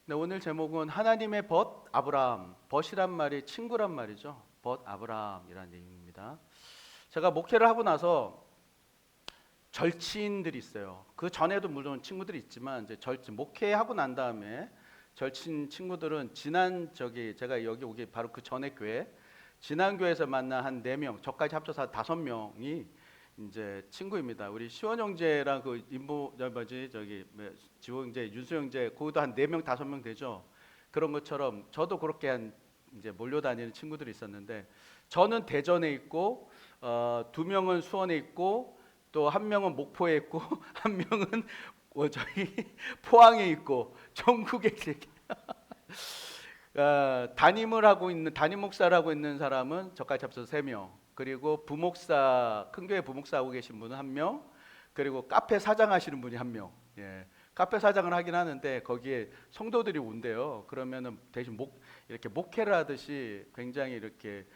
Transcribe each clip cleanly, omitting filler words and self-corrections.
네, 오늘 제목은 하나님의 벗 아브라함. 벗이란 말이 친구란 말이죠. 벗 아브라함이라는 얘기입니다. 제가 목회를 하고 나서 절친들이 있어요. 그 전에도 물론 친구들이 있지만 이제 절친 목회하고 난 다음에 절친 친구들은 제가 여기 오기 바로 그 전에 교회 지난 교회에서 만난 한 4명, 저까지 합쳐서 한 5명이 이제 친구입니다. 우리 시원 형제랑 그 임보 지호 형제, 윤수 형제 거기도 한 4명, 5명 되죠. 그런 것처럼 저도 그렇게 한 이제 몰려다니는 친구들이 있었는데 저는 대전에 있고 2명은 수원에 있고 또 한 명은 목포에 있고 한 명은 저희 포항에 있고 전국에 이렇게 담임 목사를 하고 있는 사람은 저까지 합쳐서 3명, 그리고 부목사, 큰 교회 부목사 하고 계신 분은 1명, 그리고 카페 사장 하시는 분이 1명. 예. 카페 사장을 하긴 하는데 거기에 성도들이 온대요. 그러면은 대신 이렇게 목회를 하듯이 굉장히 이렇게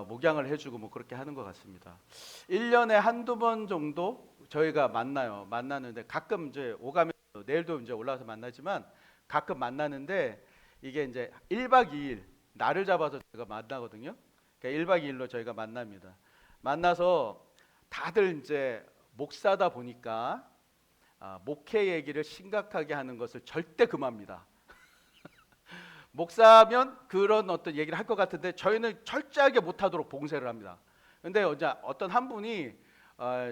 목양을 해주고 뭐 그렇게 하는 것 같습니다. 1년에 한두 번 정도 저희가 만나는데 가끔 이제 오가면 내일도 이제 올라와서 만나지만 가끔 만나는데 이게 이제 1박 2일 날을 잡아서 제가 만나거든요. 그러니까 1박 2일로 저희가 만납니다. 만나서 다들 이제 목사다 보니까 목회 얘기를 심각하게 하는 것을 절대 금합니다. 목사면 그런 어떤 얘기를 할 것 같은데 저희는 철저하게 못하도록 봉쇄를 합니다. 근데 어떤 한 분이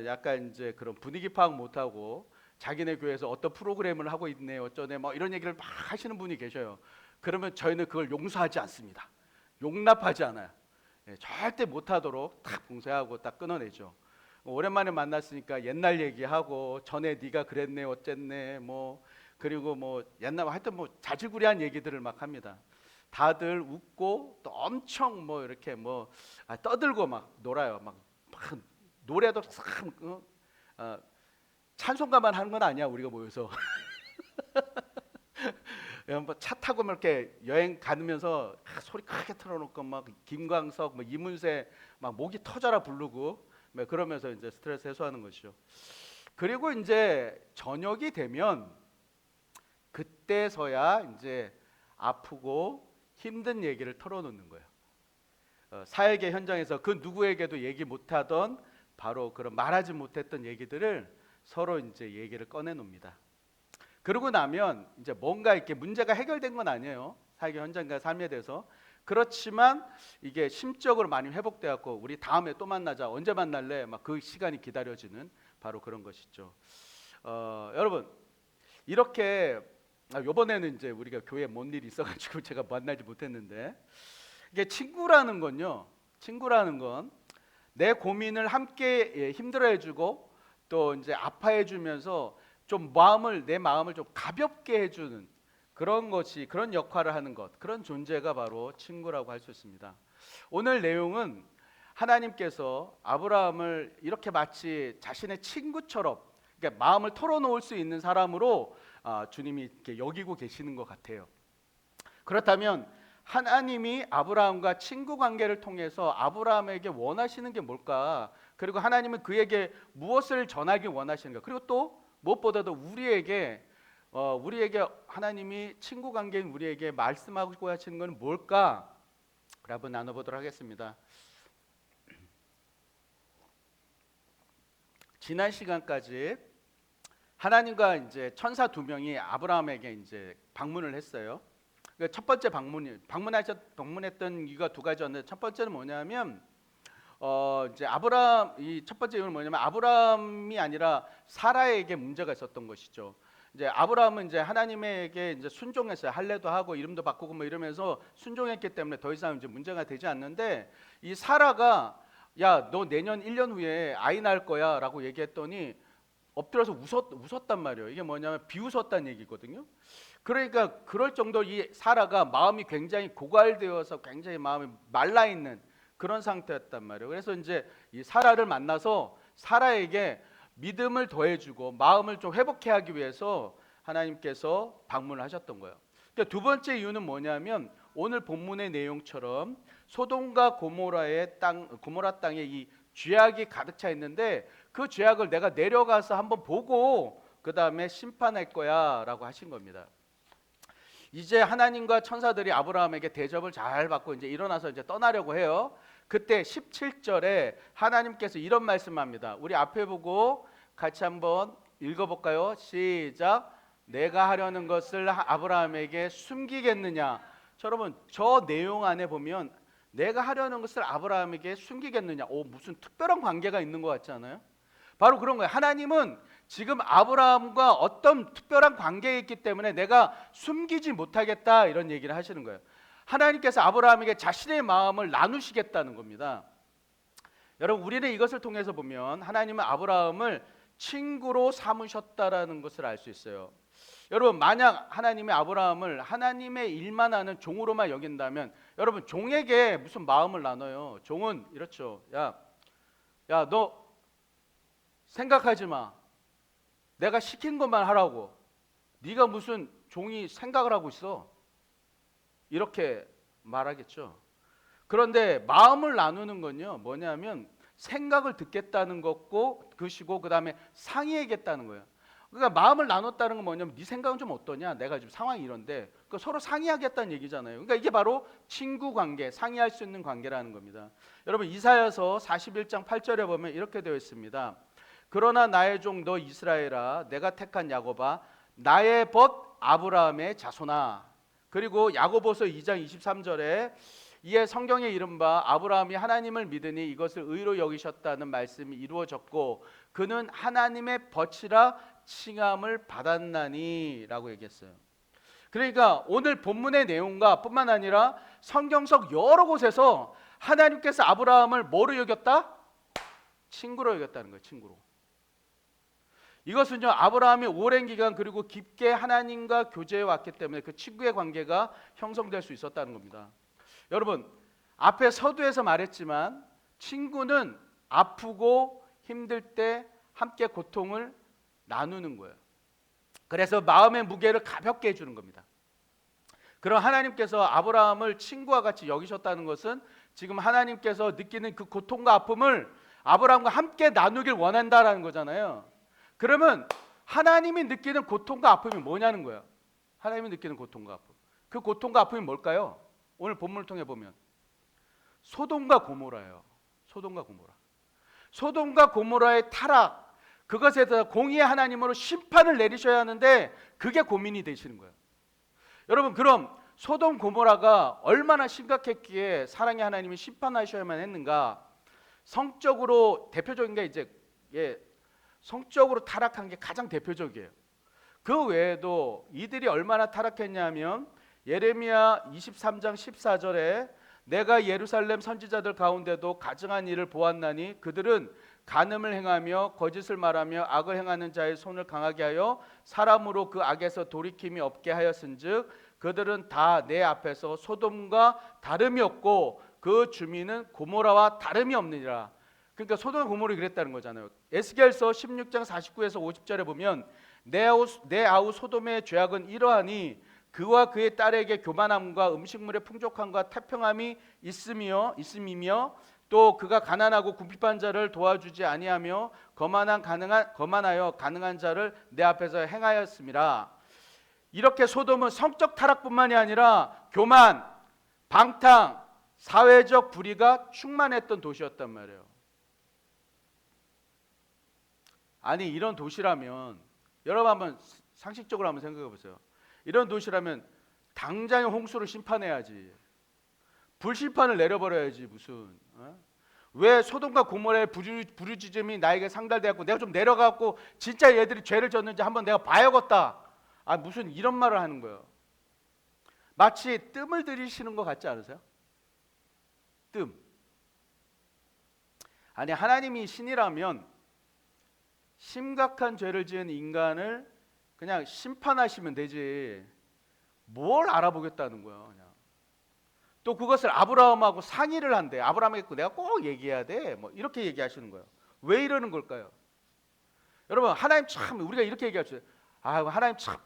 약간 이제 그런 분위기 파악 못하고 자기네 교회에서 어떤 프로그램을 하고 있네 어쩌네 뭐 이런 얘기를 막 하시는 분이 계셔요. 그러면 저희는 그걸 용서하지 않습니다. 용납하지 않아요. 예, 절대 못하도록 딱 봉쇄하고 딱 끊어내죠. 오랜만에 만났으니까 옛날 얘기하고 전에 네가 그랬네 어쨌네 뭐 그리고 뭐 옛날 하여튼 뭐 자질구레한 얘기들을 막 합니다. 다들 웃고 또 엄청 뭐 이렇게 뭐 떠들고 막 놀아요. 막 노래도 참 찬송가만 하는 건 아니야 우리가 모여서. 차 타고 막 이렇게 여행 가면서 소리 크게 틀어놓고 막 김광석, 뭐 이문세 막 목이 터져라 부르고 막 그러면서 이제 스트레스 해소하는 것이죠. 그리고 이제 저녁이 되면 그때서야 이제 아프고 힘든 얘기를 털어놓는 거예요. 사역의 현장에서 그 누구에게도 얘기 못하던 바로 그런 말하지 못했던 얘기들을 서로 이제 얘기를 꺼내놉니다. 그러고 나면 이제 뭔가 이렇게 문제가 해결된 건 아니에요. 사역의 현장과 삶에 대해서. 그렇지만 이게 심적으로 많이 회복돼 갖고 우리 다음에 또 만나자. 언제 만날래? 막 그 시간이 기다려지는 바로 그런 것이죠. 여러분 이렇게 이번에는 이제 우리가 교회에 뭔 일이 있어가지고 제가 만나지 못했는데 이게 친구라는 건 내 고민을 함께 힘들어해주고 또 이제 아파해주면서 좀 내 마음을 좀 가볍게 해주는 그런 역할을 하는 것, 그런 존재가 바로 친구라고 할 수 있습니다. 오늘 내용은 하나님께서 아브라함을 이렇게 마치 자신의 친구처럼 그러니까 마음을 털어놓을 수 있는 사람으로 주님이 이렇게 여기고 계시는 것 같아요. 그렇다면 하나님이 아브라함과 친구 관계를 통해서 아브라함에게 원하시는 게 뭘까? 그리고 하나님은 그에게 무엇을 전하기 원하시는가? 그리고 또 무엇보다도 우리에게 하나님이 친구 관계인 우리에게 말씀하고 하시는 건 뭘까? 한번 나눠보도록 하겠습니다. 지난 시간까지 하나님과 이제 천사 2명이 아브라함에게 이제 방문을 했어요. 첫 번째 방문했던 이유가 2가지였는데 첫 번째는 뭐냐면 이제 이 첫 번째 이유는 뭐냐면 아브라함이 아니라 사라에게 문제가 있었던 것이죠. 이제 아브라함은 이제 하나님에게 이제 순종했어요. 할례도 하고 이름도 바꾸고 뭐 이러면서 순종했기 때문에 더 이상 이제 문제가 되지 않는데 이 사라가 야, 너 내년 1년 후에 아이 낳을 거야라고 얘기했더니 엎드려서 웃었단 말이에요. 이게 뭐냐면 비웃었다는 얘기거든요. 그러니까 그럴 정도로 이 사라가 마음이 굉장히 고갈되어서 굉장히 마음이 말라 있는 그런 상태였단 말이에요. 그래서 이제 이 사라를 만나서 사라에게 믿음을 더해주고 마음을 좀 회복해 하기 위해서 하나님께서 방문을 하셨던 거예요. 그러니까 2번째 이유는 뭐냐면 오늘 본문의 내용처럼 소돔과 고모라 땅에 이 죄악이 가득 차 있는데 그 죄악을 내가 내려가서 한번 보고 그 다음에 심판할 거야라고 하신 겁니다. 이제 하나님과 천사들이 아브라함에게 대접을 잘 받고 이제 일어나서 이제 떠나려고 해요. 그때 17절에 하나님께서 이런 말씀합니다. 우리 앞에 보고 같이 한번 읽어볼까요? 시작. 내가 하려는 것을 아브라함에게 숨기겠느냐? 여러분, 저 내용 안에 보면 내가 하려는 것을 아브라함에게 숨기겠느냐? 무슨 특별한 관계가 있는 것 같지 않아요? 바로 그런 거예요. 하나님은 지금 아브라함과 어떤 특별한 관계에 있기 때문에 내가 숨기지 못하겠다, 이런 얘기를 하시는 거예요. 하나님께서 아브라함에게 자신의 마음을 나누시겠다는 겁니다. 여러분, 우리는 이것을 통해서 보면 하나님은 아브라함을 친구로 삼으셨다라는 것을 알 수 있어요. 여러분, 만약 하나님이 아브라함을 하나님의 일만 하는 종으로만 여긴다면, 여러분, 종에게 무슨 마음을 나눠요? 종은 이렇죠. 야, 너 생각하지 마. 내가 시킨 것만 하라고. 네가 무슨 종이 생각을 하고 있어? 이렇게 말하겠죠. 그런데 마음을 나누는 건요, 뭐냐면 생각을 듣겠다는 것이고 그다음에 상의하겠다는 거예요. 그러니까 마음을 나눴다는 건 뭐냐면 네 생각은 좀 어떠냐? 내가 지금 상황이 이런데, 그러니까 서로 상의하겠다는 얘기잖아요. 그러니까 이게 바로 친구 관계, 상의할 수 있는 관계라는 겁니다. 여러분, 이사야서 41장 8절에 보면 이렇게 되어 있습니다. 그러나 나의 종 너 이스라엘아, 내가 택한 야곱아, 나의 벗 아브라함의 자손아. 그리고 야고보서 2장 23절에 이에 성경에 이른바 아브라함이 하나님을 믿으니 이것을 의로 여기셨다는 말씀이 이루어졌고 그는 하나님의 벗이라 칭함을 받았나니 라고 얘기했어요. 그러니까 오늘 본문의 내용과 뿐만 아니라 성경 속 여러 곳에서 하나님께서 아브라함을 뭐로 여겼다? 친구로 여겼다는 거예요. 친구로. 이것은요, 아브라함이 오랜 기간 그리고 깊게 하나님과 교제해 왔기 때문에 그 친구의 관계가 형성될 수 있었다는 겁니다. 여러분, 앞에 서두에서 말했지만 친구는 아프고 힘들 때 함께 고통을 나누는 거예요. 그래서 마음의 무게를 가볍게 해주는 겁니다. 그럼 하나님께서 아브라함을 친구와 같이 여기셨다는 것은 지금 하나님께서 느끼는 그 고통과 아픔을 아브라함과 함께 나누길 원한다라는 거잖아요. 그러면 하나님이 느끼는 고통과 아픔이 뭐냐는 거예요. 하나님이 느끼는 고통과 아픔. 그 고통과 아픔이 뭘까요? 오늘 본문을 통해 보면 소돔과 고모라예요. 소돔과 고모라. 소돔과 고모라의 타락, 그것에 대해서 공의의 하나님으로 심판을 내리셔야 하는데 그게 고민이 되시는 거예요. 여러분, 그럼 소돔 고모라가 얼마나 심각했기에 사랑의 하나님이 심판하셔야만 했는가? 성적으로 대표적인 게 이제 성적으로 타락한 게 가장 대표적이에요. 그 외에도 이들이 얼마나 타락했냐면 예레미야 23장 14절에 내가 예루살렘 선지자들 가운데도 가증한 일을 보았나니 그들은 간음을 행하며 거짓을 말하며 악을 행하는 자의 손을 강하게 하여 사람으로 그 악에서 돌이킴이 없게 하였은즉 그들은 다 내 앞에서 소돔과 다름이 없고 그 주민은 고모라와 다름이 없느니라. 그러니까 소돔과 고모라가 그랬다는 거잖아요. 에스겔서 16장 49에서 50절에 보면 내 아우 소돔의 죄악은 이러하니 그와 그의 딸에게 교만함과 음식물의 풍족함과 태평함이 있음이며 또 그가 가난하고 궁핍한 자를 도와주지 아니하며 거만하여 가능한 자를 내 앞에서 행하였음이라. 이렇게 소돔은 성적 타락뿐만이 아니라 교만, 방탕, 사회적 불의가 충만했던 도시였단 말이에요. 아니, 이런 도시라면 여러분 한번 상식적으로 한번 생각해 보세요. 이런 도시라면 당장에 홍수를 심판해야지. 불심판을 내려버려야지 무슨. 왜 소돔과 고모라의 부르짖음이 나에게 상달되었고 내가 좀 내려가고 진짜 얘들이 죄를 졌는지 한번 내가 봐야겠다. 무슨 이런 말을 하는 거예요. 마치 뜸을 들이시는 것 같지 않으세요? 뜸. 아니, 하나님이 신이라면 심각한 죄를 지은 인간을 그냥 심판하시면 되지 뭘 알아보겠다는 거예요. 그냥. 또 그것을 아브라함하고 상의를 한대. 아브라함에게 내가 꼭 얘기해야 돼. 뭐 이렇게 얘기하시는 거예요. 왜 이러는 걸까요? 여러분, 하나님 참, 우리가 이렇게 얘기하죠. 하나님 참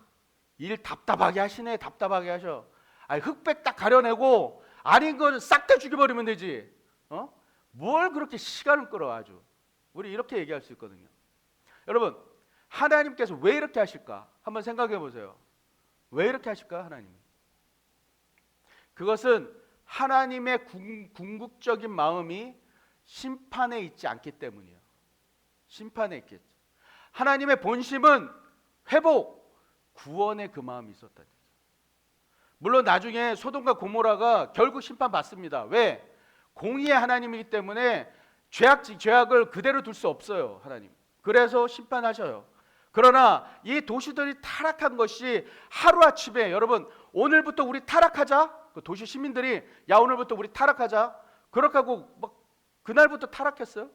일 답답하게 하시네. 답답하게 하셔. 흑백 딱 가려내고 아닌 건 싹 다 죽여버리면 되지. 뭘 그렇게 시간을 끌어 아주. 우리 이렇게 얘기할 수 있거든요. 여러분, 하나님께서 왜 이렇게 하실까? 한번 생각해 보세요. 왜 이렇게 하실까, 하나님? 그것은 하나님의 궁극적인 마음이 심판에 있지 않기 때문이에요. 심판에 있겠죠. 하나님의 본심은 회복, 구원의 그 마음이 있었다. 물론 나중에 소돔과 고모라가 결국 심판받습니다. 왜? 공의의 하나님이기 때문에 죄악을 그대로 둘 수 없어요. 하나님. 그래서 심판하셔요. 그러나 이 도시들이 타락한 것이 하루아침에, 여러분 오늘부터 우리 타락하자, 그 도시 시민들이 야 오늘부터 우리 타락하자, 그렇게 하고 막 그날부터 타락했어요.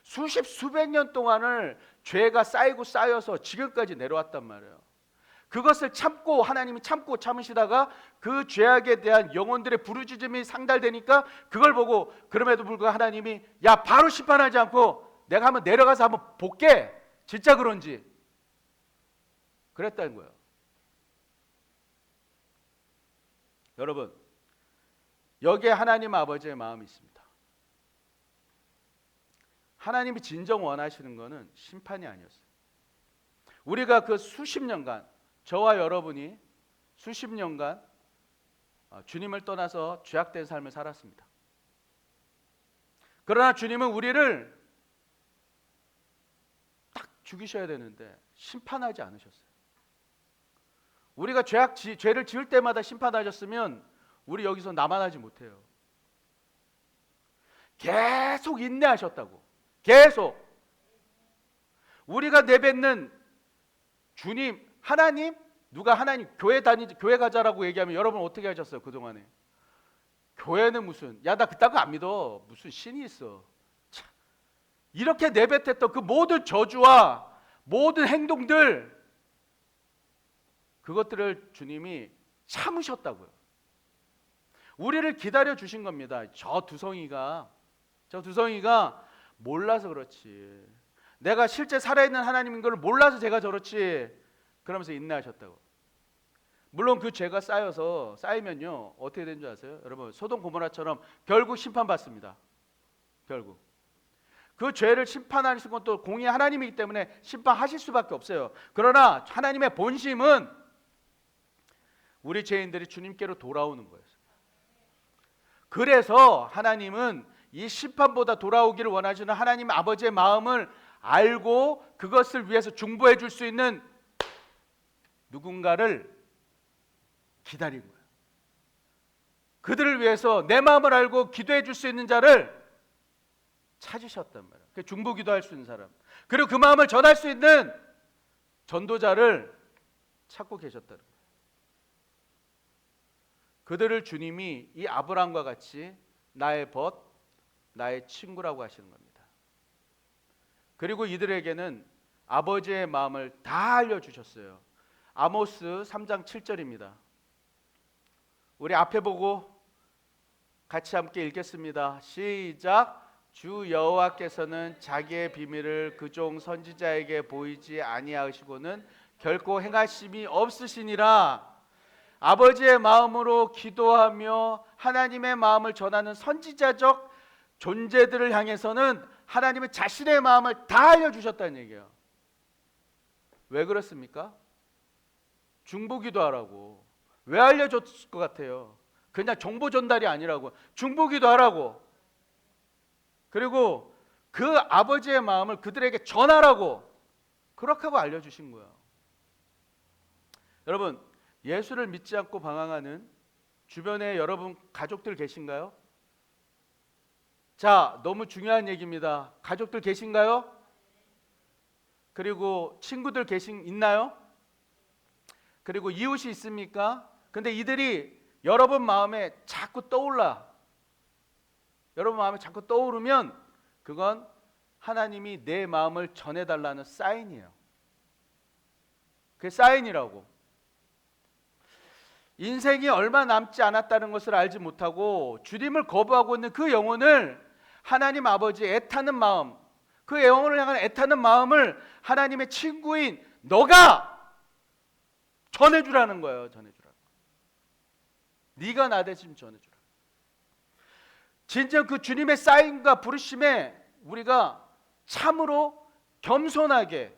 수백 년 동안을 죄가 쌓이고 쌓여서 지금까지 내려왔단 말이에요. 그것을 참고 하나님이 참으시다가 그 죄악에 대한 영혼들의 부르짖음이 상달되니까 그걸 보고 그럼에도 불구하고 하나님이 야 바로 심판하지 않고 내가 한번 내려가서 한번 볼게, 진짜 그런지, 그랬다는 거예요. 여러분, 여기에 하나님 아버지의 마음이 있습니다. 하나님이 진정 원하시는 것은 심판이 아니었어요. 우리가 그 수십 년간, 저와 여러분이 수십 년간 주님을 떠나서 죄악된 삶을 살았습니다. 그러나 주님은 우리를 딱 죽이셔야 되는데 심판하지 않으셨어요. 우리가 죄를 지을 때마다 심판하셨으면 우리 여기서 남아나지 못해요. 계속 인내하셨다고. 계속. 우리가 내뱉는 주님, 하나님, 누가 하나님 교회 가자라고 얘기하면 여러분 어떻게 하셨어요? 그동안에 교회는 무슨, 야 나 그딴 거 안 믿어, 무슨 신이 있어. 참, 이렇게 내뱉었던 그 모든 저주와 모든 행동들, 그것들을 주님이 참으셨다고요. 우리를 기다려 주신 겁니다. 저 두성이가 몰라서 그렇지, 내가 실제 살아있는 하나님인 걸 몰라서 제가 저렇지, 그러면서 인내하셨다고. 물론 그 죄가 쌓이면요 어떻게 되는 줄 아세요? 여러분, 소돔 고모라처럼 결국 심판받습니다. 결국 그 죄를 심판하시는 것도 공의 하나님이기 때문에 심판하실 수밖에 없어요. 그러나 하나님의 본심은 우리 죄인들이 주님께로 돌아오는 거예요. 그래서 하나님은 이 심판보다 돌아오기를 원하시는 하나님 아버지의 마음을 알고 그것을 위해서 중보해 줄 수 있는 누군가를 기다린 거예요. 그들을 위해서 내 마음을 알고 기도해 줄 수 있는 자를 찾으셨단 말이에요. 중보 기도할 수 있는 사람, 그리고 그 마음을 전할 수 있는 전도자를 찾고 계셨다는 거예요. 그들을 주님이 이 아브라함과 같이 나의 벗, 나의 친구라고 하시는 겁니다. 그리고 이들에게는 아버지의 마음을 다 알려주셨어요. 아모스 3장 7절입니다. 우리 앞에 보고 같이 함께 읽겠습니다. 시작. 주 여호와께서는 자기의 비밀을 그 종 선지자에게 보이지 아니하시고는 결코 행하심이 없으시니라. 아버지의 마음으로 기도하며 하나님의 마음을 전하는 선지자적 존재들을 향해서는 하나님은 자신의 마음을 다 알려주셨다는 얘기예요. 왜 그렇습니까? 중보기도 하라고. 왜 알려줬을 것 같아요? 그냥 정보 전달이 아니라고. 중보기도 하라고. 그리고 그 아버지의 마음을 그들에게 전하라고. 그렇게 하고 알려주신 거예요. 여러분, 예수를 믿지 않고 방황하는 주변에 여러분 가족들 계신가요? 자, 너무 중요한 얘기입니다. 가족들 계신가요? 그리고 친구들 있나요? 그리고 이웃이 있습니까? 근데 이들이 여러분 마음에 자꾸 떠오르면 그건 하나님이 내 마음을 전해달라는 사인이에요. 그게 사인이라고. 인생이 얼마 남지 않았다는 것을 알지 못하고 주님을 거부하고 있는 그 영혼을 하나님 아버지의 애타는 마음, 그 영혼을 향한 애타는 마음을 하나님의 친구인 너가 전해주라는 거예요. 전해주라. 네가 나 대신 전해주라. 진정 그 주님의 사인과 부르심에 우리가 참으로 겸손하게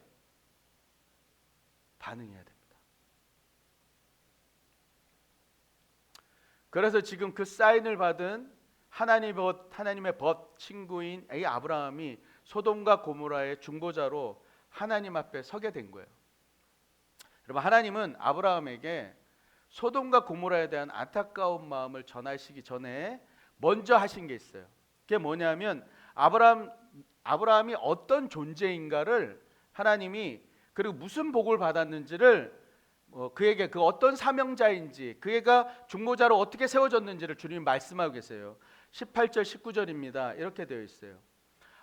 반응해야 됩니다. 그래서 지금 그 사인을 받은 하나님의 벗 친구인 이 아브라함이 소돔과 고모라의 중보자로 하나님 앞에 서게 된 거예요. 여러분, 하나님은 아브라함에게 소돔과 고모라에 대한 안타까운 마음을 전하시기 전에 먼저 하신 게 있어요. 그게 뭐냐면 아브라함이 어떤 존재인가를 하나님이, 그리고 무슨 복을 받았는지를, 그에게 그 어떤 사명자인지, 그가 중보자로 어떻게 세워졌는지를 주님이 말씀하고 계세요. 18절 19절입니다. 이렇게 되어 있어요.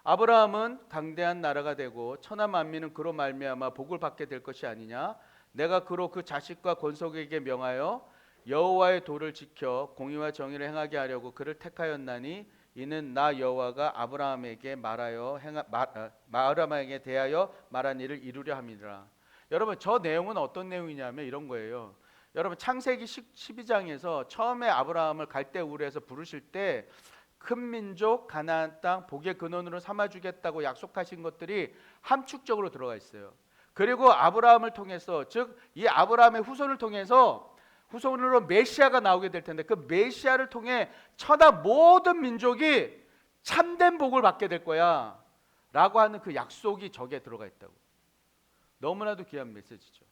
아브라함은 강대한 나라가 되고 천하 만민은 그로 말미암아 복을 받게 될 것이 아니냐. 내가 그로 그 자식과 권속에게 명하여 여호와의 도를 지켜 공의와 정의를 행하게 하려고 그를 택하였나니 이는 나 여호와가 아브라함에게 대하여 말한 일을 이루려 함이라. 여러분, 저 내용은 어떤 내용이냐면 이런 거예요. 여러분, 창세기 12장에서 처음에 아브라함을 갈대우르에서 부르실 때 큰 민족 가나안 땅 복의 근원으로 삼아주겠다고 약속하신 것들이 함축적으로 들어가 있어요. 그리고 아브라함을 통해서, 즉 이 아브라함의 후손을 통해서 후손으로 메시아가 나오게 될 텐데, 그 메시아를 통해 천하 모든 민족이 참된 복을 받게 될 거야 라고 하는 그 약속이 저기에 들어가 있다고. 너무나도 귀한 메시지죠.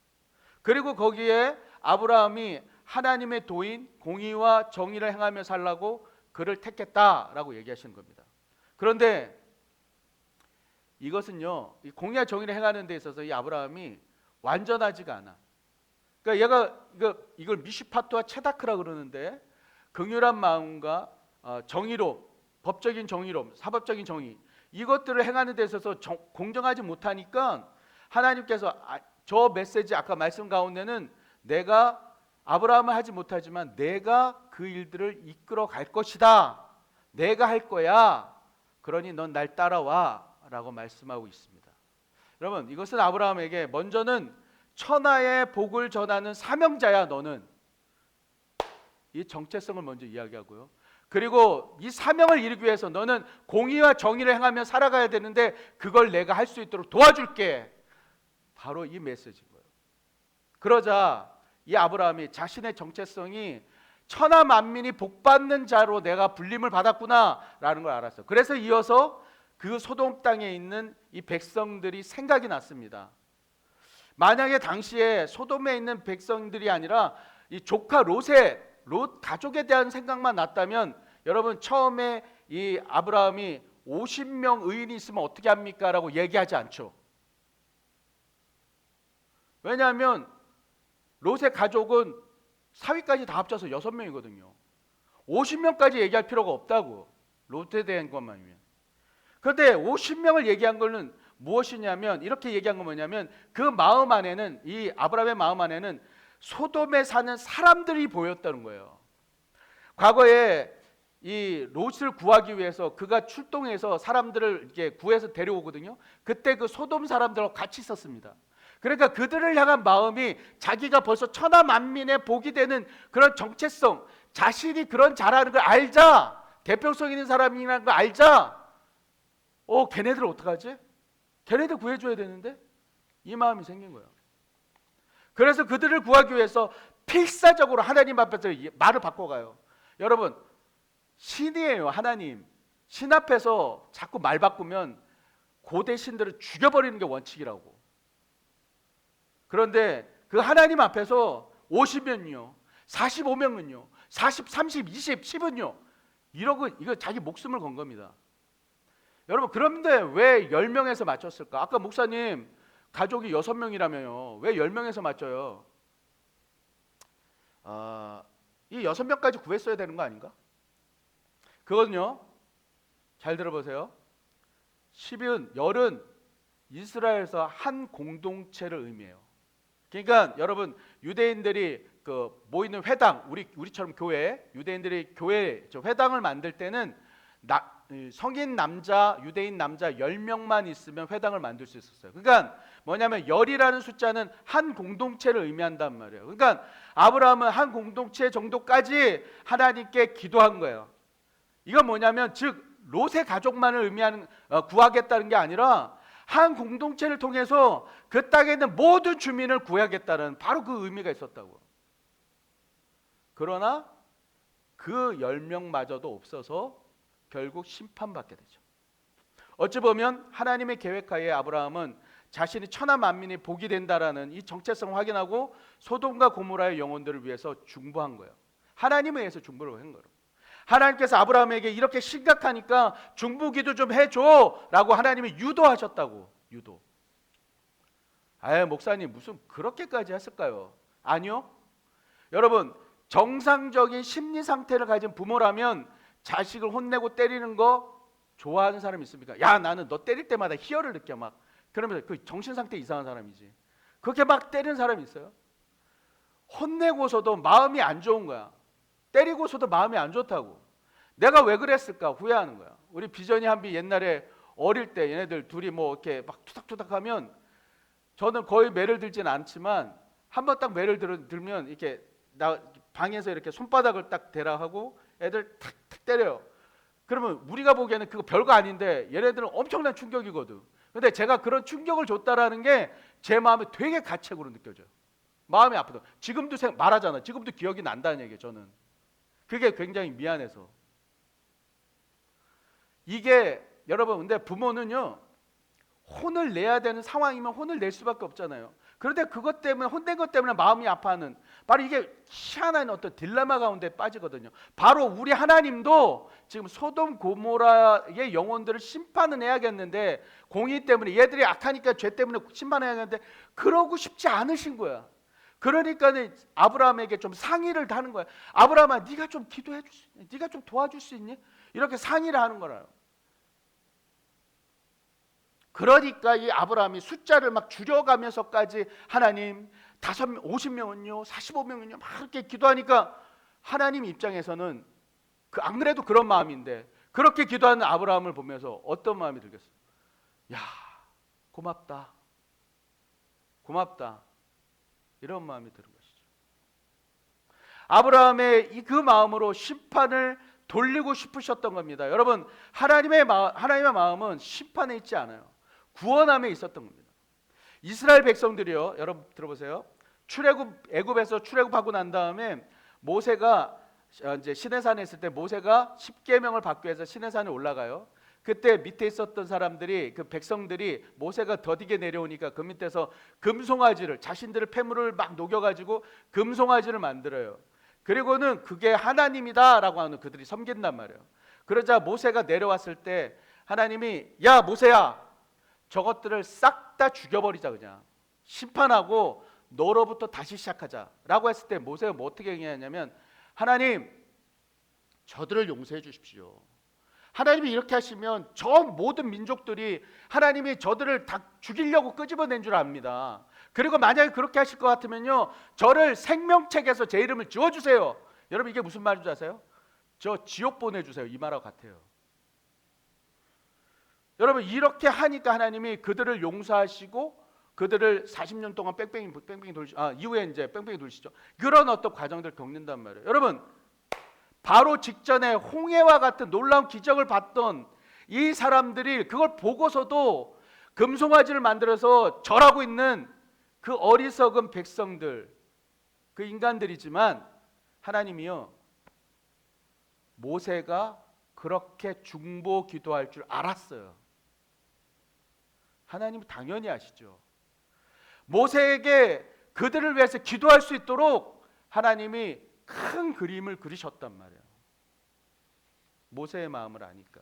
그리고 거기에 아브라함이 하나님의 도인 공의와 정의를 행하며 살라고 그를 택했다라고 얘기하시는 겁니다. 그런데 이것은요, 이 공의와 정의를 행하는 데 있어서 이 아브라함이 완전하지가 않아. 그러니까 얘가 이걸 미시파트와 체다크라 그러는데, 긍휼한 마음과 정의로, 법적인 정의로, 사법적인 정의, 이것들을 행하는 데 있어서 공정하지 못하니까 하나님께서 저 메시지 아까 말씀 가운데는 내가 아브라함을 하지 못하지만 내가 그 일들을 이끌어 갈 것이다. 내가 할 거야. 그러니 넌 날 따라와 라고 말씀하고 있습니다. 여러분, 이것은 아브라함에게 먼저는 천하의 복을 전하는 사명자야 너는. 이 정체성을 먼저 이야기하고요. 그리고 이 사명을 이루기 위해서 너는 공의와 정의를 행하며 살아가야 되는데 그걸 내가 할 수 있도록 도와줄게. 바로 이 메시지인 거예요. 그러자 이 아브라함이 자신의 정체성이 천하 만민이 복받는 자로 내가 불림을 받았구나라는 걸 알았어요. 그래서 이어서 그 소돔 땅에 있는 이 백성들이 생각이 났습니다. 만약에 당시에 소돔에 있는 백성들이 아니라 이 조카 롯 가족에 대한 생각만 났다면, 여러분, 처음에 이 아브라함이 50명 의인이 있으면 어떻게 합니까? 라고 얘기하지 않죠. 왜냐하면 롯의 가족은 사위까지 다 합쳐서 6명이거든요. 50명까지 얘기할 필요가 없다고, 롯에 대한 것만이면. 그런데 50명을 얘기한 거는 무엇이냐면, 이렇게 얘기한 건 뭐냐면, 그 마음 안에는, 이 아브라함의 마음 안에는 소돔에 사는 사람들이 보였다는 거예요. 과거에 이 롯을 구하기 위해서 그가 출동해서 사람들을 이렇게 구해서 데려오거든요. 그때 그 소돔 사람들하고 같이 있었습니다. 그러니까 그들을 향한 마음이 자기가 벌써 천하 만민의 복이 되는 그런 정체성, 자신이 그런 자라는 걸 알자, 대표성 있는 사람이라는 걸 알자, 걔네들 어떡하지? 걔네들 구해줘야 되는데? 이 마음이 생긴 거예요. 그래서 그들을 구하기 위해서 필사적으로 하나님 앞에서 말을 바꿔가요. 여러분, 신이에요. 하나님. 신 앞에서 자꾸 말 바꾸면 고대 신들을 죽여버리는 게 원칙이라고. 그런데 그 하나님 앞에서 50명은요, 45명은요, 40, 30, 20, 10은요, 이러고 이거 자기 목숨을 건 겁니다. 여러분, 그런데 왜 10명에서 맞췄을까? 아까 목사님 가족이 6명이라며요. 왜 10명에서 맞춰요? 이 6명까지 구했어야 되는 거 아닌가? 그거는요, 잘 들어보세요. 10은 열은 이스라엘에서 한 공동체를 의미해요. 그러니까 여러분, 유대인들이 그 모이는 회당, 우리처럼 교회, 유대인들이 교회 회당을 만들 때는 성인 남자, 유대인 남자 10명만 있으면 회당을 만들 수 있었어요. 그러니까 뭐냐면 열이라는 숫자는 한 공동체를 의미한단 말이에요. 그러니까 아브라함은 한 공동체 정도까지 하나님께 기도한 거예요. 이건 뭐냐면, 즉 롯의 가족만을 의미하는, 구하겠다는 게 아니라 한 공동체를 통해서 그 땅에 있는 모든 주민을 구하겠다는 바로 그 의미가 있었다고. 그러나 그 10명마저도 없어서 결국 심판받게 되죠. 어찌 보면 하나님의 계획하에 아브라함은 자신이 천하 만민이 복이 된다라는 이 정체성을 확인하고 소돔과 고모라의 영혼들을 위해서 중보한 거예요. 하나님에 의해서 중보를 한 거예요. 하나님께서 아브라함에게 이렇게 심각하니까 중보기도 좀 해줘라고 하나님이 유도하셨다고. 유도. 목사님 무슨 그렇게까지 했을까요? 아니요. 여러분, 정상적인 심리 상태를 가진 부모라면 자식을 혼내고 때리는 거 좋아하는 사람 있습니까? 야, 나는 너 때릴 때마다 희열을 느껴 막. 그러면서 그 정신 상태 이상한 사람이지. 그렇게 막 때리는 사람이 있어요? 혼내고서도 마음이 안 좋은 거야. 때리고서도 마음이 안 좋다고. 내가 왜 그랬을까 후회하는 거야. 우리 비전이 한비 옛날에 어릴 때 얘네들 둘이 뭐 이렇게 막 투닥투닥하면 저는 거의 매를 들진 않지만 한번 딱 매를 들면 이렇게 나 방에서 이렇게 손바닥을 딱 대라 하고 애들 탁탁 때려요. 그러면 우리가 보기에는 그거 별거 아닌데 얘네들은 엄청난 충격이거든. 근데 제가 그런 충격을 줬다라는 게 제 마음에 되게 가책으로 느껴져요. 마음이 아프다. 지금도 말하잖아. 지금도 기억이 난다는 얘기예요. 저는 그게 굉장히 미안해서. 이게 여러분, 근데 부모는요 혼을 내야 되는 상황이면 혼을 낼 수밖에 없잖아요. 그런데 그것 때문에, 혼낸 것 때문에 마음이 아파하는, 바로 이게 희한한 어떤 딜레마 가운데 빠지거든요. 바로 우리 하나님도 지금 소돔 고모라의 영혼들을 심판은 해야겠는데, 공의 때문에, 얘들이 악하니까 죄 때문에 심판해야겠는데 그러고 싶지 않으신 거야. 그러니까는 아브라함에게 좀 상의를 하는 거야. 아브라함아, 네가 좀 기도해 줄 수 있니? 네가 좀 도와줄 수 있니? 이렇게 상의를 하는 거라요. 그러니까 이 아브라함이 숫자를 막 줄여가면서까지 하나님 50명은요 45명은요 막 이렇게 기도하니까 하나님 입장에서는 안 그래도 그런 마음인데 그렇게 기도하는 아브라함을 보면서 어떤 마음이 들겠어요? 야, 고맙다, 고맙다, 이런 마음이 드는 것이죠. 아브라함의 그 마음으로 심판을 돌리고 싶으셨던 겁니다. 여러분, 하나님의 마음은 심판에 있지 않아요. 구원함에 있었던 겁니다. 이스라엘 백성들이요, 여러분 들어보세요. 애굽에서 출애굽하고 난 다음에 모세가 이제 시내산에 있을 때 모세가 십계명을 받기 위해서 시내산에 올라가요. 그때 밑에 있었던 사람들이, 그 백성들이 모세가 더디게 내려오니까 그 밑에서 금송아지를, 자신들의 폐물을 막 녹여가지고 금송아지를 만들어요. 그리고는 그게 하나님이다라고 하는, 그들이 섬긴단 말이에요. 그러자 모세가 내려왔을 때 하나님이, 야 모세야, 저것들을 싹 다 죽여버리자, 그냥 심판하고 너로부터 다시 시작하자라고 했을 때 모세가 뭐 어떻게 얘기하냐면, 하나님 저들을 용서해 주십시오. 하나님이 이렇게 하시면 저 모든 민족들이 하나님이 저들을 다 죽이려고 끄집어낸 줄 압니다. 그리고 만약에 그렇게 하실 것 같으면요, 저를 생명책에서 제 이름을 지워주세요. 여러분, 이게 무슨 말인지 아세요? 저 지옥 보내주세요, 이 말하고 같아요. 여러분, 이렇게 하니까 하나님이 그들을 용서하시고 그들을 40년 동안 뺑뺑이 돌리시죠. 이후에 이제 뺑뺑이 돌리시죠. 그런 어떤 과정들을 겪는단 말이에요. 여러분, 바로 직전에 홍해와 같은 놀라운 기적을 봤던 이 사람들이 그걸 보고서도 금송아지를 만들어서 절하고 있는 그 어리석은 백성들, 그 인간들이지만 하나님이요, 모세가 그렇게 중보 기도할 줄 알았어요. 하나님은 당연히 아시죠. 모세에게 그들을 위해서 기도할 수 있도록 하나님이 큰 그림을 그리셨단 말이에요. 모세의 마음을 아니까.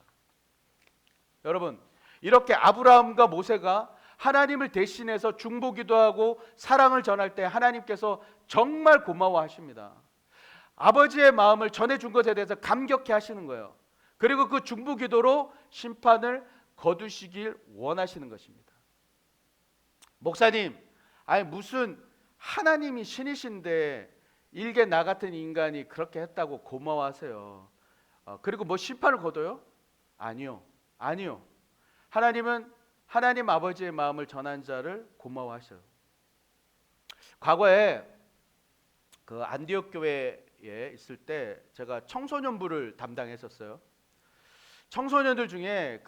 여러분, 이렇게 아브라함과 모세가 하나님을 대신해서 중보 기도하고 사랑을 전할 때 하나님께서 정말 고마워하십니다. 아버지의 마음을 전해준 것에 대해서 감격해 하시는 거예요. 그리고 그 중보 기도로 심판을 거두시길 원하시는 것입니다. 목사님, 무슨 하나님이 신이신데 일개 나 같은 인간이 그렇게 했다고 고마워하세요. 그리고 뭐 심판을 거둬요? 아니요. 하나님은 하나님 아버지의 마음을 전한 자를 고마워하셔요. 과거에 그 안디옥 교회에 있을 때 제가 청소년부를 담당했었어요. 청소년 중에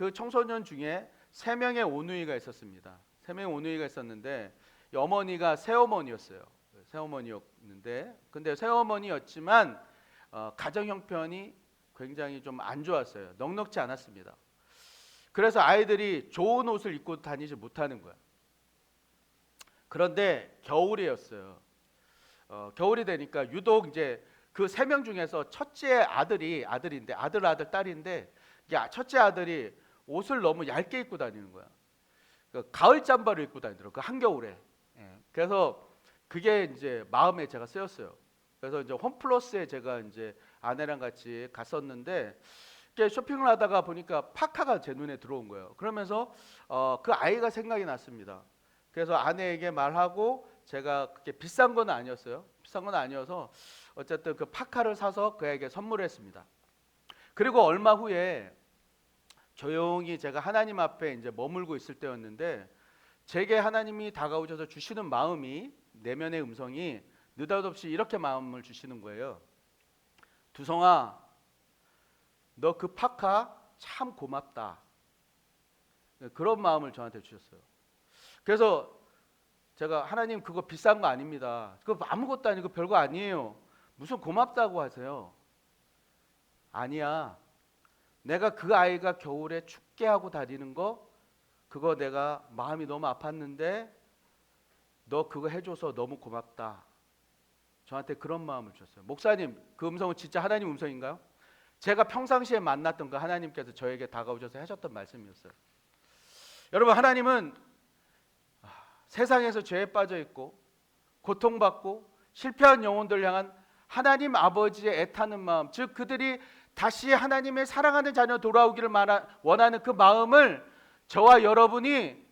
3명의 오누이가 있었습니다. 3명의 오누이가 있었는데 어머니가 새어머니였어요. 새어머니였는데, 근데 새어머니였지만 가정 형편이 굉장히 좀 안 좋았어요. 넉넉지 않았습니다. 그래서 아이들이 좋은 옷을 입고 다니지 못하는 거야. 그런데 겨울이었어요. 겨울이 되니까 유독 이제 그 세 명 중에서 첫째 아들인데 아들 딸인데 첫째 아들이 옷을 너무 얇게 입고 다니는 거야. 그 가을 잠바를 입고 다니더라고. 그 한겨울에. 예. 그래서 그게 이제 마음에 제가 쓰였어요. 그래서 이제 홈플러스에 제가 이제 아내랑 같이 갔었는데 쇼핑을 하다가 보니까 파카가 제 눈에 들어온 거예요. 그러면서 그 아이가 생각이 났습니다. 그래서 아내에게 말하고 제가 그게 비싼 건 아니었어요. 비싼 건 아니어서 어쨌든 그 파카를 사서 그에게 선물했습니다. 그리고 얼마 후에 조용히 제가 하나님 앞에 이제 머물고 있을 때였는데 제게 하나님이 다가오셔서 주시는 마음이 내면의 음성이 느닷없이 이렇게 마음을 주시는 거예요. 두성아, 너 그 파카 참 고맙다. 그런 마음을 저한테 주셨어요. 그래서 제가 하나님 그거 비싼 거 아닙니다. 그거 아무것도 아니고 별거 아니에요. 무슨 고맙다고 하세요? 아니야. 내가 그 아이가 겨울에 춥게 하고 다니는 거 그거 내가 마음이 너무 아팠는데 너 그거 해줘서 너무 고맙다. 저한테 그런 마음을 주셨어요. 목사님, 그 음성은 진짜 하나님 음성인가요? 제가 평상시에 만났던 그 하나님께서 저에게 다가오셔서 하셨던 말씀이었어요. 여러분, 하나님은 세상에서 죄에 빠져 있고 고통받고 실패한 영혼들 향한 하나님 아버지의 애타는 마음, 즉 그들이 다시 하나님의 사랑하는 자녀 돌아오기를 원하는 그 마음을 저와 여러분이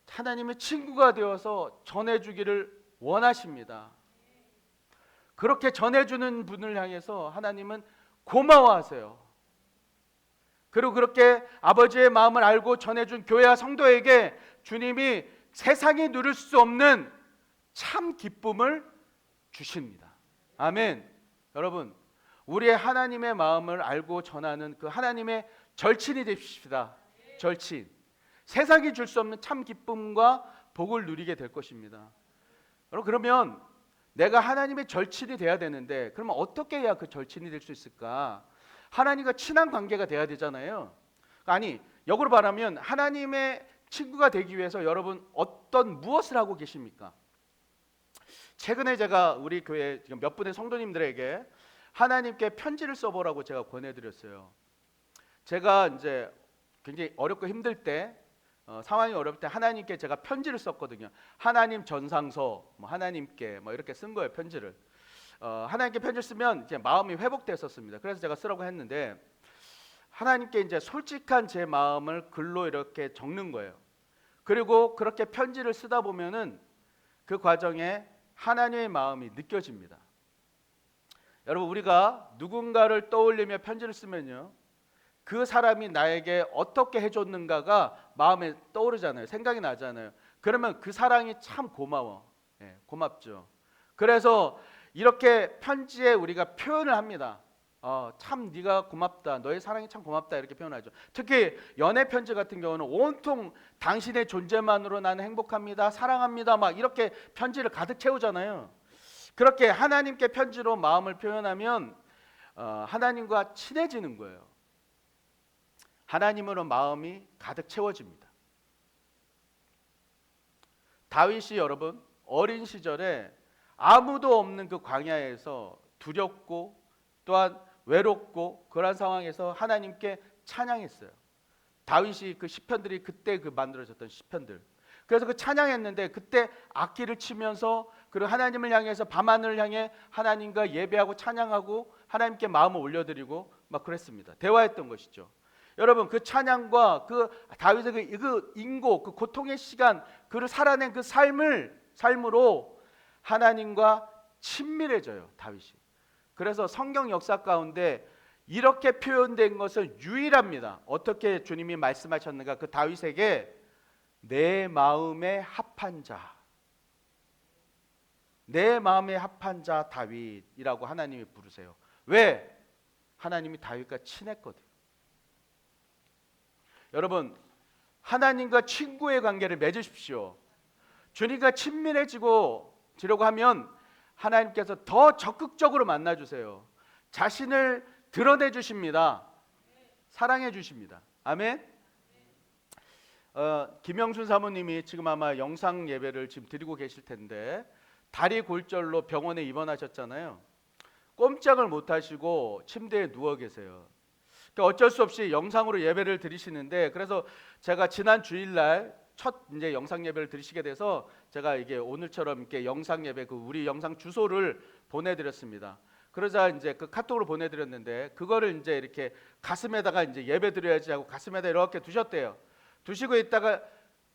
하나님의 친구가 되어서 전해주기를 원하십니다. 그렇게 전해주는 분을 향해서 하나님은 고마워하세요. 그리고 그렇게 아버지의 마음을 알고 전해준 교회와 성도에게 주님이 세상이 누릴 수 없는 참 기쁨을 주십니다. 아멘. 여러분, 우리의 하나님의 마음을 알고 전하는 그 하나님의 절친이 되십시다. 절친. 세상이 줄 수 없는 참 기쁨과 복을 누리게 될 것입니다. 여러분, 그러면 내가 하나님의 절친이 돼야 되는데 그러면 어떻게 해야 그 절친이 될 수 있을까? 하나님과 친한 관계가 돼야 되잖아요. 아니, 역으로 말하면 하나님의 친구가 되기 위해서 여러분 어떤 무엇을 하고 계십니까? 최근에 제가 우리 교회 지금 몇 분의 성도님들에게 하나님께 편지를 써보라고 제가 권해드렸어요. 제가 이제 굉장히 어렵고 힘들 때 상황이 어렵을 때 하나님께 제가 편지를 썼거든요. 하나님 전상서, 하나님께 이렇게 쓴 거예요, 편지를. 하나님께 편지를 쓰면 이제 마음이 회복됐었습니다. 그래서 제가 쓰라고 했는데 하나님께 이제 솔직한 제 마음을 글로 이렇게 적는 거예요. 그리고 그렇게 편지를 쓰다 보면은 그 과정에 하나님의 마음이 느껴집니다. 여러분, 우리가 누군가를 떠올리며 편지를 쓰면요, 그 사람이 나에게 어떻게 해줬는가가 마음에 떠오르잖아요. 생각이 나잖아요. 그러면 그 사랑이 참 고마워. 고맙죠. 그래서 이렇게 편지에 우리가 표현을 합니다. 참 네가 고맙다. 너의 사랑이 참 고맙다. 이렇게 표현하죠. 특히 연애 편지 같은 경우는 온통 당신의 존재만으로 나는 행복합니다. 사랑합니다. 막 이렇게 편지를 가득 채우잖아요. 그렇게 하나님께 편지로 마음을 표현하면 하나님과 친해지는 거예요. 하나님으로 마음이 가득 채워집니다. 다윗이 여러분 어린 시절에 아무도 없는 그 광야에서 두렵고 또한 외롭고 그런 상황에서 하나님께 찬양했어요. 다윗이 그 시편들이 그때 그 만들어졌던 시편들. 그래서 그 찬양했는데 그때 악기를 치면서 그리고 하나님을 향해서 밤하늘을 향해 하나님과 예배하고 찬양하고 하나님께 마음을 올려드리고 막 그랬습니다. 대화했던 것이죠. 여러분, 그 찬양과 그 다윗의 그 인고, 그 고통의 시간, 그를 살아낸 그 삶으로 하나님과 친밀해져요, 다윗이. 그래서 성경 역사 가운데 이렇게 표현된 것은 유일합니다. 어떻게 주님이 말씀하셨는가? 그 다윗에게 내 마음에 합한 자, 내 마음에 합한 자 다윗이라고 하나님이 부르세요. 왜? 하나님이 다윗과 친했거든. 여러분, 하나님과 친구의 관계를 맺으십시오. 주님과 친밀해지고 지려고 하면 하나님께서 더 적극적으로 만나주세요. 자신을 드러내 주십니다. 사랑해 주십니다. 아멘. 김영순 사모님이 지금 아마 영상 예배를 지금 드리고 계실 텐데 다리 골절로 병원에 입원하셨잖아요. 꼼짝을 못 하시고 침대에 누워 계세요. 그러니까 어쩔 수 없이 영상으로 예배를 드리시는데, 그래서 제가 지난 주일날 첫 이제 영상 예배를 드리시게 돼서 제가 이게 오늘처럼 이렇게 영상 예배 그 우리 영상 주소를 보내드렸습니다. 그러자 이제 그 카톡으로 보내드렸는데 그거를 이제 이렇게 가슴에다가 이제 예배 드려야지 하고 가슴에다 이렇게 두셨대요. 두시고 있다가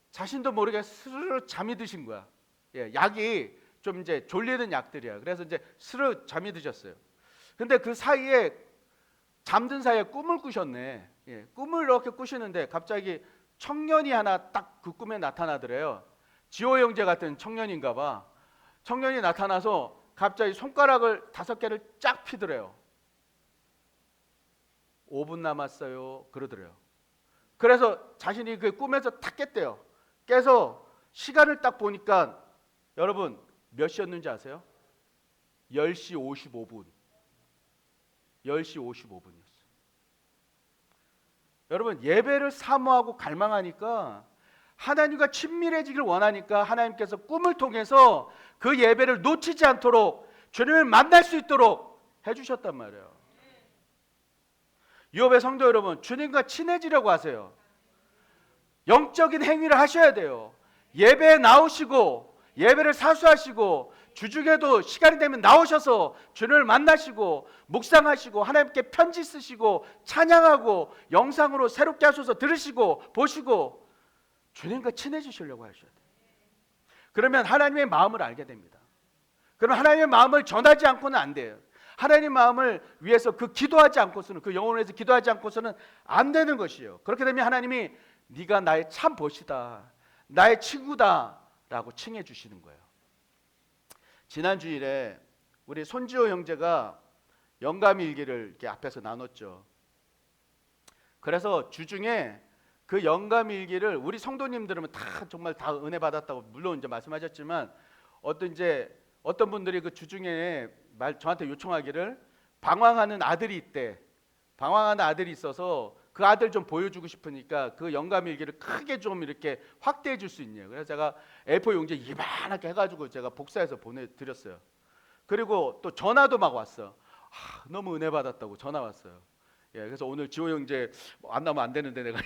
자신도 모르게 스르르 잠이 드신 거야. 예, 약이 좀 이제 졸리는 약들이야. 그래서 이제 스르르 잠이 드셨어요. 근데 그 사이에 잠든 사이에 꿈을 꾸셨네. 예, 꿈을 이렇게 꾸시는데 갑자기 청년이 하나 딱 그 꿈에 나타나더래요. 지호 형제 같은 청년인가 봐. 청년이 나타나서 갑자기 손가락을 5개를 쫙 피더래요. 5분 남았어요. 그러더래요. 그래서 자신이 그 꿈에서 탁 깼대요. 깨서 시간을 딱 보니까 여러분 몇 시였는지 아세요? 10시 55분. 10시 55분이었어요. 여러분 예배를 사모하고 갈망하니까, 하나님과 친밀해지길 원하니까 하나님께서 꿈을 통해서 그 예배를 놓치지 않도록 주님을 만날 수 있도록 해주셨단 말이에요. 유업의 성도 여러분, 주님과 친해지려고 하세요. 영적인 행위를 하셔야 돼요. 예배에 나오시고 예배를 사수하시고 주중에도 시간이 되면 나오셔서 주님을 만나시고 묵상하시고 하나님께 편지 쓰시고 찬양하고 영상으로 새롭게 하셔서 들으시고 보시고 주님과 친해지시려고 하셔야 돼요. 그러면 하나님의 마음을 알게 됩니다. 그럼 하나님의 마음을 전하지 않고는 안 돼요. 하나님의 마음을 위해서 그 기도하지 않고서는, 그 영혼을 위해서 기도하지 않고서는 안 되는 것이에요. 그렇게 되면 하나님이 네가 나의 참 보시다, 나의 친구다 라고 칭해 주시는 거예요. 지난 주일에 우리 손지호 형제가 영감일기를 이렇게 앞에서 나눴죠. 그래서 주중에 그 영감일기를 우리 성도님들은 다 정말 다 은혜 받았다고 물론 이제 말씀하셨지만, 어떤 분들이 그 주중에 저한테 요청하기를 방황하는 아들이 있대. 방황하는 아들이 있어서 그 아들 좀 보여주고 싶으니까 그 영감일기를 크게 좀 이렇게 확대해 줄 수 있냐고. 그래서 제가 A4 용지에 이만하게 해가지고 제가 복사해서 보내드렸어요. 그리고 또 전화도 막 왔어. 너무 은혜 받았다고 전화 왔어요. 예, 그래서 오늘 지호 형제 안 나오면 안 되는데 내가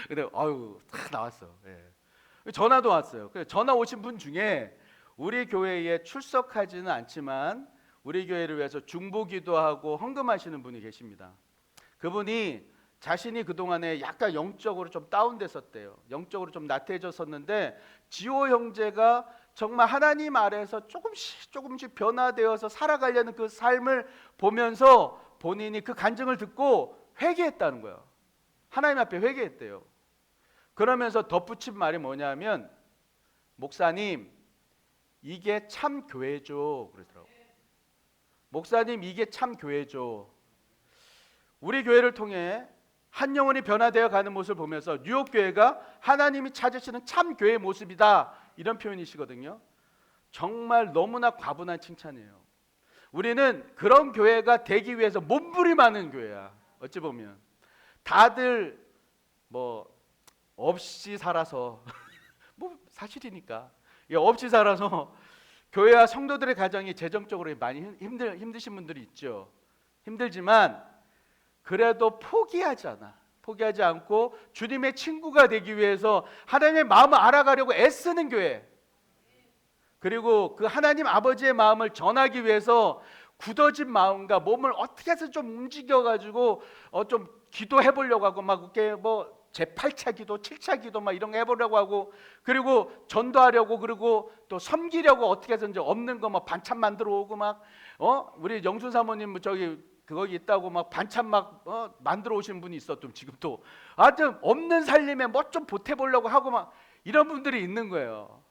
근데 아유 다 나왔어. 예. 전화도 왔어요. 그래서 전화 오신 분 중에 우리 교회에 출석하지는 않지만 우리 교회를 위해서 중보기도 하고 헌금하시는 분이 계십니다. 그분이 자신이 그동안에 약간 영적으로 좀 다운됐었대요. 영적으로 좀 나태해졌었는데 지호 형제가 정말 하나님 아래에서 조금씩 변화되어서 살아가려는 그 삶을 보면서 본인이 그 간증을 듣고 회개했다는 거예요. 하나님 앞에 회개했대요. 그러면서 덧붙인 말이 뭐냐면, 목사님 이게 참 교회죠 그러더라고요. 목사님 이게 참 교회죠. 우리 교회를 통해 한 영혼이 변화되어 가는 모습을 보면서 뉴욕 교회가 하나님이 찾으시는 참 교회의 모습이다, 이런 표현이시거든요. 정말 너무나 과분한 칭찬이에요. 우리는 그런 교회가 되기 위해서 몸부림하는 교회야. 어찌 보면 다들 뭐 없이 살아서 뭐 사실이니까 없이 살아서 교회와 성도들의 가정이 재정적으로 많이 힘드신 분들이 있죠. 힘들지만 그래도 포기하지 않고 주님의 친구가 되기 위해서 하나님의 마음을 알아가려고 애쓰는 교회, 그리고 그 하나님 아버지의 마음을 전하기 위해서 굳어진 마음과 몸을 어떻게 해서 좀 움직여가지고 좀 기도해 보려고 하고 막 이렇게 뭐 제8차 기도, 7차 기도 막 이런 거 해보려고 하고, 그리고 전도하려고, 그리고 또 섬기려고 어떻게 해서 이제 없는 거 막 반찬 만들어 오고 막 우리 영순 사모님 저기 거기 있다고 막 반찬 막 만들어 오신 분이 있었던, 지금 또 하여튼 없는 살림에 뭐 좀 보태보려고 하고 막 이런 분들이 있는 거예요.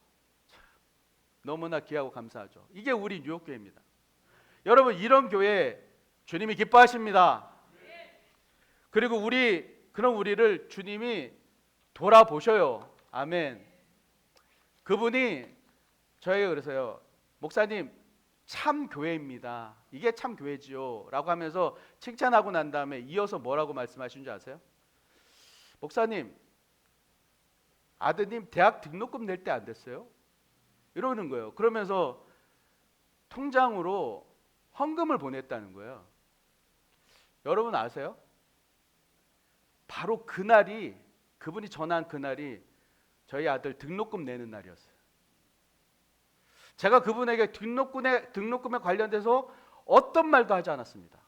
너무나 귀하고 감사하죠. 이게 우리 뉴욕교회입니다. 여러분, 이런 교회 주님이 기뻐하십니다. 그리고 그런 우리를 주님이 돌아보셔요. 아멘. 그분이 저에게 그러세요. 목사님 참 교회입니다. 이게 참 교회지요 라고 하면서 칭찬하고 난 다음에 이어서 뭐라고 말씀하신 줄 아세요? 목사님, 아드님 대학 등록금 낼 때 안 됐어요? 이러는 거예요. 그러면서 통장으로 헌금을 보냈다는 거예요. 여러분 아세요? 바로 그날이, 그분이 전화한 그날이 저희 아들 등록금 내는 날이었어요. 제가 그분에게 등록금에 관련돼서 어떤 말도 하지 않았습니다.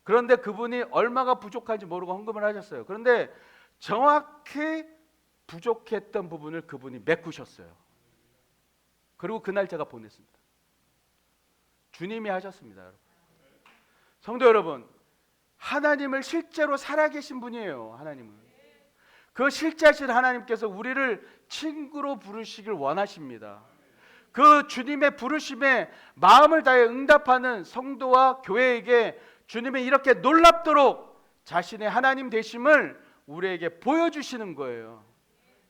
그런데 그분이 얼마가 부족한지 모르고 헌금을 하셨어요. 그런데 정확히 부족했던 부분을 그분이 메꾸셨어요. 그리고 그날 제가 보냈습니다. 주님이 하셨습니다, 여러분. 성도 여러분, 하나님을 실제로 살아계신 분이에요. 하나님은 그 실제하신 하나님께서 우리를 친구로 부르시길 원하십니다. 그 주님의 부르심에 마음을 다해 응답하는 성도와 교회에게 주님이 이렇게 놀랍도록 자신의 하나님 되심을 우리에게 보여주시는 거예요.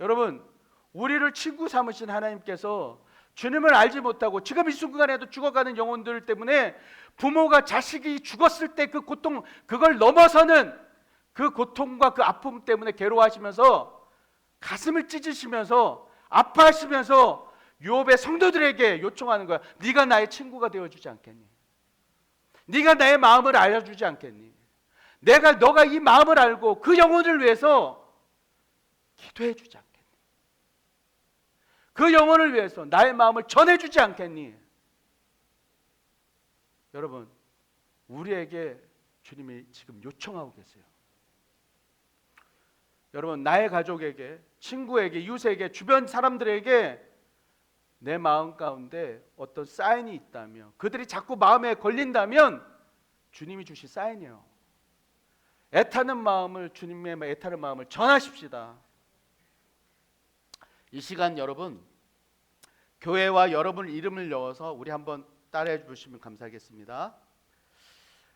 여러분, 우리를 친구 삼으신 하나님께서 주님을 알지 못하고 지금 이 순간에도 죽어가는 영혼들 때문에 부모가 자식이 죽었을 때 그 고통, 그걸 넘어서는 그 고통과 그 아픔 때문에 괴로워하시면서 가슴을 찢으시면서 아파하시면서 욥의 성도들에게 요청하는 거야. 네가 나의 친구가 되어주지 않겠니? 네가 나의 마음을 알려주지 않겠니? 너가 이 마음을 알고 그 영혼을 위해서 기도해주지 않겠니? 그 영혼을 위해서 나의 마음을 전해주지 않겠니? 여러분, 우리에게 주님이 지금 요청하고 계세요. 여러분, 나의 가족에게, 친구에게, 이웃에게, 주변 사람들에게 내 마음 가운데 어떤 사인이 있다면, 그들이 자꾸 마음에 걸린다면 주님이 주신 사인이에요. 애타는 마음을, 주님의 애타는 마음을 전하십시다. 이 시간 여러분, 교회와 여러분 이름을 넣어서 우리 한번 따라해 주시면 감사하겠습니다.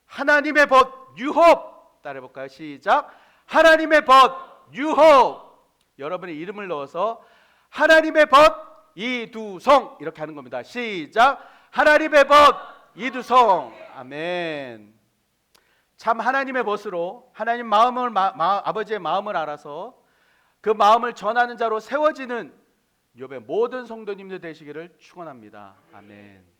하나님의 벗 유혹, 따라해 볼까요? 시작. 하나님의 벗 유혹. 여러분의 이름을 넣어서 하나님의 벗 이두성, 이렇게 하는 겁니다. 시작. 하나님의 벗 이두성. 아멘. 참 하나님의 벗으로 하나님 마음을 아버지의 마음을 알아서 그 마음을 전하는 자로 세워지는 욥의 모든 성도님들 되시기를 축원합니다. 아멘.